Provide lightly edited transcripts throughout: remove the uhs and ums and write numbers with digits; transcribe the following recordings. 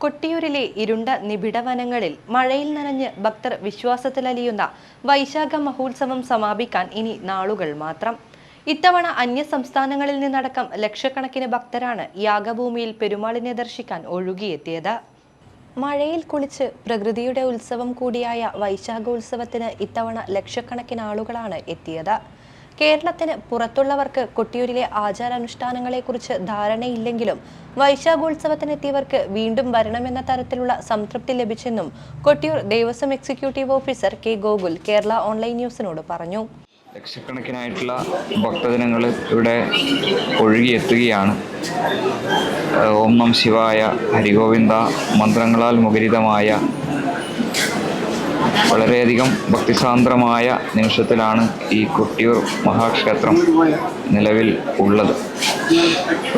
കൊട്ടിയൂരിലെ ഇരുണ്ട നിബിഡ വനങ്ങളിൽ മഴയിൽ നനഞ്ഞ് ഭക്തർ വിശ്വാസത്തിലലിയുന്ന വൈശാഖ മഹോത്സവം സമാപിക്കാൻ ഇനി നാളുകൾ മാത്രം. ഇത്തവണ അന്യ സംസ്ഥാനങ്ങളിൽ നിന്നടക്കം ലക്ഷക്കണക്കിന് ഭക്തരാണ് യാഗഭൂമിയിൽ പെരുമാളിനെ ദർശിക്കാൻ ഒഴുകിയെത്തിയത്. മഴയിൽ കുളിച്ച് പ്രകൃതിയുടെ ഉത്സവം കൂടിയായ വൈശാഖോത്സവത്തിന് ഇത്തവണ ലക്ഷക്കണക്കിന് ആളുകളാണ് എത്തിയത്. കേരളത്തിന് പുറത്തുള്ളവർക്ക് കൊട്ടിയൂരിലെ ആചാരാനുഷ്ഠാനങ്ങളെക്കുറിച്ച് ധാരണയില്ലെങ്കിലും വൈശാഖോത്സവത്തിനെത്തിയവർക്ക് വീണ്ടും വരണമെന്ന തരത്തിലുള്ള സംതൃപ്തി ലഭിച്ചെന്നും Kottiyoor Devaswom executive officer K Gokul Kerala online ന്യൂസിനോട് പറഞ്ഞു. ലക്ഷക്കണക്കിനായിട്ടുള്ള ഭക്തജനങ്ങൾ ഇവിടെ ഒഴുകിയെത്തുകയാണ്. ഓം നമഃ ശിവായ, ഹരിഗോവിന്ദ മന്ത്രങ്ങളാൽ മുഖരിതമായ വളരെയധികം ഭക്തിസാന്ദ്രമായ നിമിഷത്തിലാണ് ഈ കൊട്ടിയൂർ മഹാക്ഷേത്രം നിലവിൽ ഉള്ളത്.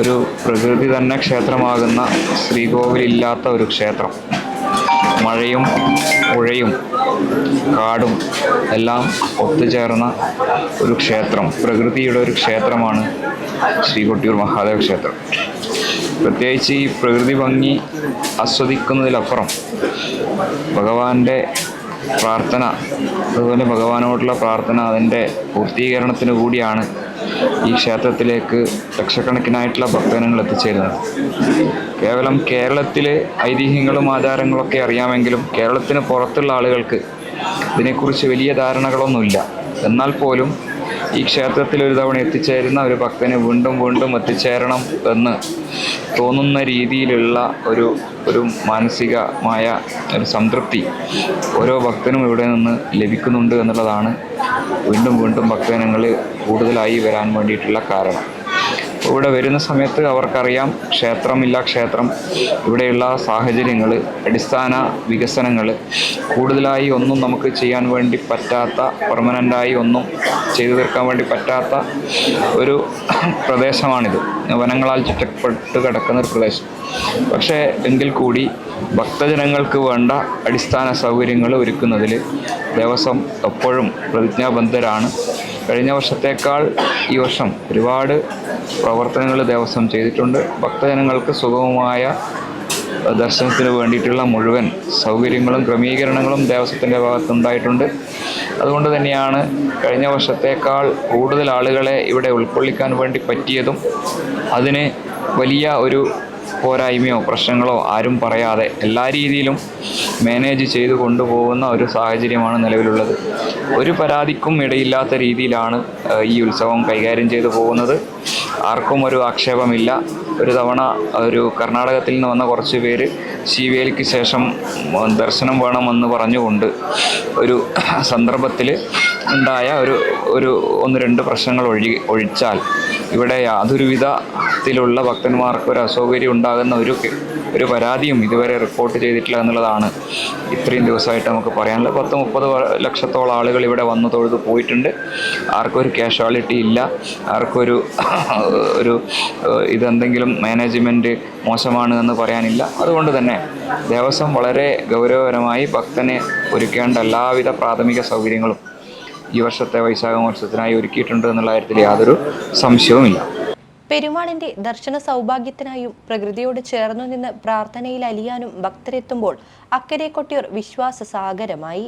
ഒരു പ്രകൃതി തന്നെ ക്ഷേത്രമാകുന്ന ശ്രീകോവിലില്ലാത്ത ഒരു ക്ഷേത്രം. മഴയും പുഴയും കാടും എല്ലാം ഒത്തുചേർന്ന ഒരു ക്ഷേത്രം, പ്രകൃതിയുടെ ഒരു ക്ഷേത്രമാണ് ശ്രീ കൊട്ടിയൂർ മഹാദേവ ക്ഷേത്രം. പ്രത്യേകിച്ച് ഈ പ്രകൃതി ഭംഗി ആസ്വദിക്കുന്നതിലപ്പുറം ഭഗവാന്റെ പ്രാർത്ഥന, അതുപോലെ ഭഗവാനോടുള്ള പ്രാർത്ഥന, അതിൻ്റെ പൂർത്തീകരണത്തിന് കൂടിയാണ് ഈ ക്ഷേത്രത്തിലേക്ക് ലക്ഷക്കണക്കിനായിട്ടുള്ള ഭക്തജനങ്ങൾ എത്തിച്ചേരുന്നത്. കേവലം കേരളത്തിലെ ഐതിഹ്യങ്ങളും ആചാരങ്ങളൊക്കെ അറിയാമെങ്കിലും കേരളത്തിന് പുറത്തുള്ള ആളുകൾക്ക് ഇതിനെക്കുറിച്ച് വലിയ ധാരണകളൊന്നുമില്ല. എന്നാൽ പോലും ഈ ക്ഷേത്രത്തിൽ ഒരു തവണ എത്തിച്ചേരുന്ന ഒരു ഭക്തന് വീണ്ടും വീണ്ടും എത്തിച്ചേരണം എന്ന് തോന്നുന്ന രീതിയിലുള്ള ഒരു മാനസികമായ ഒരു സംതൃപ്തി ഓരോ ഭക്തനും ഇവിടെ നിന്ന് ലഭിക്കുന്നുണ്ട് എന്നുള്ളതാണ് വീണ്ടും വീണ്ടും ഭക്തജനങ്ങൾ കൂടുതലായി വരാൻ വേണ്ടിയിട്ടുള്ള കാരണം. ഇവിടെ വരുന്ന സമയത്ത് അവർക്കറിയാം ക്ഷേത്രം ഇവിടെയുള്ള സാഹചര്യങ്ങൾ, അടിസ്ഥാന വികസനങ്ങൾ കൂടുതലായി ഒന്നും നമുക്ക് ചെയ്യാൻ വേണ്ടി പറ്റാത്ത, പെർമനൻ്റായി ഒന്നും ചെയ്തു തീർക്കാൻ വേണ്ടി പറ്റാത്ത ഒരു പ്രദേശമാണിത്. വനങ്ങളാൽ ചുറ്റപ്പെട്ട് കിടക്കുന്ന ഒരു പ്രദേശം. പക്ഷേ എങ്കിൽ കൂടി ഭക്തജനങ്ങൾക്ക് വേണ്ട അടിസ്ഥാന സൗകര്യങ്ങൾ ഒരുക്കുന്നതിൽ ദേവസ്വം എപ്പോഴും പ്രതിജ്ഞാബദ്ധരാണ്. കഴിഞ്ഞ വർഷത്തേക്കാൾ ഈ വർഷം ഒരുപാട് പ്രവർത്തനങ്ങൾ ദേവസ്വം ചെയ്തിട്ടുണ്ട്. ഭക്തജനങ്ങൾക്ക് സുഗമമായ ദർശനത്തിന് വേണ്ടിയിട്ടുള്ള മുഴുവൻ സൗകര്യങ്ങളും ക്രമീകരണങ്ങളും ദേവസ്വത്തിൻ്റെ ഭാഗത്തുണ്ടായിട്ടുണ്ട്. അതുകൊണ്ട് തന്നെയാണ് കഴിഞ്ഞ വർഷത്തേക്കാൾ കൂടുതൽ ആളുകളെ ഇവിടെ ഉൾക്കൊള്ളിക്കാൻ വേണ്ടി പറ്റിയതും അതിന് വലിയ ഒരു പോരായ്മയോ പ്രശ്നങ്ങളോ ആരും പറയാതെ എല്ലാ രീതിയിലും മാനേജ് ചെയ്തു കൊണ്ടുപോകുന്ന ഒരു സാഹചര്യമാണ് നിലവിലുള്ളത്. ഒരു പരാതിക്കും ഇടയില്ലാത്ത രീതിയിലാണ് ഈ ഉത്സവം കൈകാര്യം ചെയ്തു പോകുന്നത്. ആർക്കും ഒരു ആക്ഷേപമില്ല. ഒരു തവണ ഒരു കർണാടകത്തിൽ നിന്ന് വന്ന കുറച്ച് പേര് ശിവേലിക്ക് ശേഷം ദർശനം വേണമെന്ന് പറഞ്ഞുകൊണ്ട് ഒരു സന്ദർഭത്തിൽ ഉണ്ടായ ഒരു ഒന്ന് രണ്ട് പ്രശ്നങ്ങൾ ഒഴിച്ചാൽ ഇവിടെ യാതൊരു വിധത്തിലുള്ള ഭക്തന്മാർക്ക് ഒരു അസൗകര്യം ഉണ്ടാകുന്ന ഒരു പരാതിയും ഇതുവരെ റിപ്പോർട്ട് ചെയ്തിട്ടില്ല എന്നുള്ളതാണ് ഇത്രയും ദിവസമായിട്ട് നമുക്ക് പറയാനുള്ളത്. 30 ലക്ഷത്തോളം ആളുകൾ ഇവിടെ വന്നു തൊഴുത് പോയിട്ടുണ്ട്. ആർക്കും ഒരു കാഷ്വാലിറ്റി ഇല്ല. ആർക്കൊരു ഇതെന്തെങ്കിലും മാനേജ്മെൻറ്റ് മോശമാണ് എന്ന് പറയാനില്ല. അതുകൊണ്ട് തന്നെ ദേവസ്വം വളരെ ഗൗരവപരമായി ഭക്തനെ ഒരുക്കേണ്ട എല്ലാവിധ പ്രാഥമിക സൗകര്യങ്ങളും ഈ വർഷത്തെ വൈശാഖ മഹോത്സവത്തിനായി ഒരുക്കിയിട്ടുണ്ട് എന്നുള്ള കാര്യത്തിൽ യാതൊരു സംശയവുമില്ല. പെരുമാളിന്റെ ദർശന സൗഭാഗ്യത്തിനായും പ്രകൃതിയോട് ചേർന്നു നിന്ന് പ്രാർത്ഥനയിൽ അലിയാനും ഭക്തരെത്തുമ്പോൾ അക്കരെ കൊട്ടിയൂർ വിശ്വാസ സാഗരമായി.